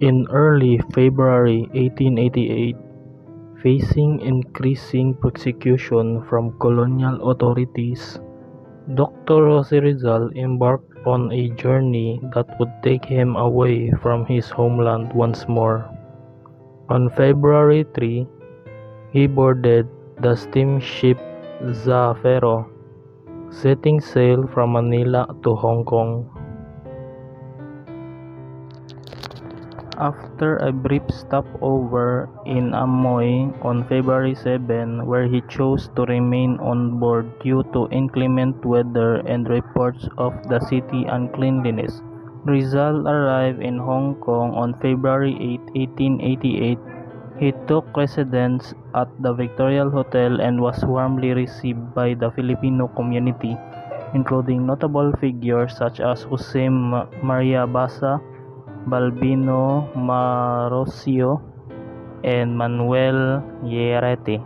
In early February 1888, facing increasing persecution from colonial authorities, Dr. Jose Rizal embarked on a journey that would take him away from his homeland once more. On February 3, he boarded the steamship Zafiro, setting sail from Manila to Hong Kong. After a brief stopover in Amoy on February 7, where he chose to remain on board due to inclement weather and reports of the city uncleanliness, Rizal arrived in Hong Kong on February 8, 1888. He took residence at the Victoria Hotel and was warmly received by the Filipino community, including notable figures such as Jose Maria Basa, Balbino Marosio, and Manuel Yerete.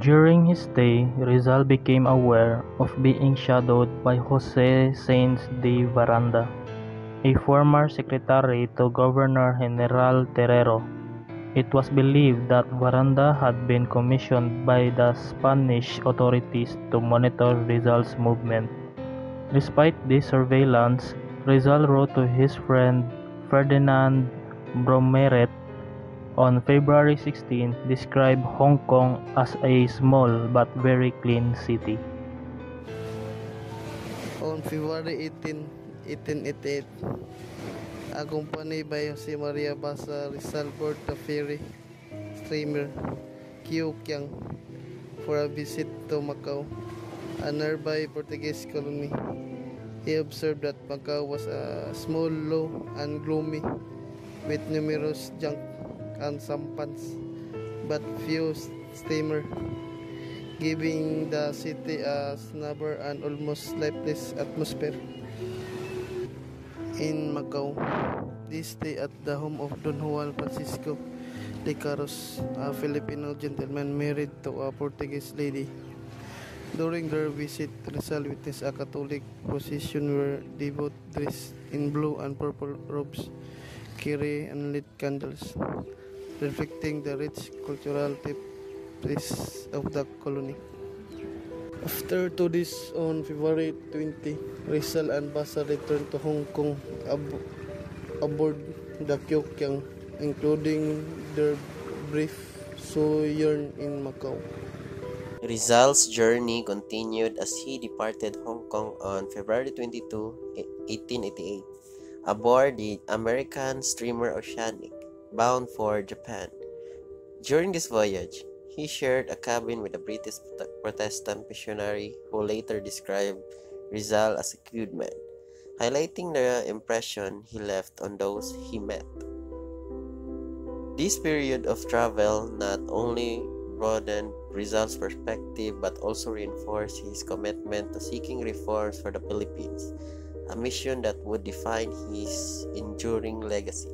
During his stay, Rizal became aware of being shadowed by Jose Sainz de Baranda, a former secretary to Governor General Terrero. It was believed that Baranda had been commissioned by the Spanish authorities to monitor Rizal's movement. Despite this surveillance, Rizal wrote to his friend Ferdinand Bromeret on February 16, described Hong Kong as a small but very clean city. On February 18, 1888, accompanied by Jose Maria Basa, Rizal boarded the ferry steamer Kiu Kiang for a visit to Macau, a nearby Portuguese colony. He observed that Macau was a small, low, and gloomy, with numerous junk and sampans, but few steamers, giving the city a somber and almost lifeless atmosphere. In Macau, they stay at the home of Don Juan Francisco de Caros, a Filipino gentleman married to a Portuguese lady. During their visit, Rizal witnessed a Catholic procession where devout dressed in blue and purple robes carry unlit candles, reflecting the rich cultural tapestries of the colony. After 2 days on February 20, Rizal and Basa returned to Hong Kong aboard the Kiu Kiang, including their brief sojourn in Macau. Rizal's journey continued as he departed Hong Kong on February 22, 1888, aboard the American steamer Oceanic, bound for Japan. During this voyage, he shared a cabin with a British Protestant missionary who later described Rizal as a good man, highlighting the impression he left on those he met. This period of travel not only broadened Rizal's perspective but also reinforced his commitment to seeking reforms for the Philippines, a mission that would define his enduring legacy.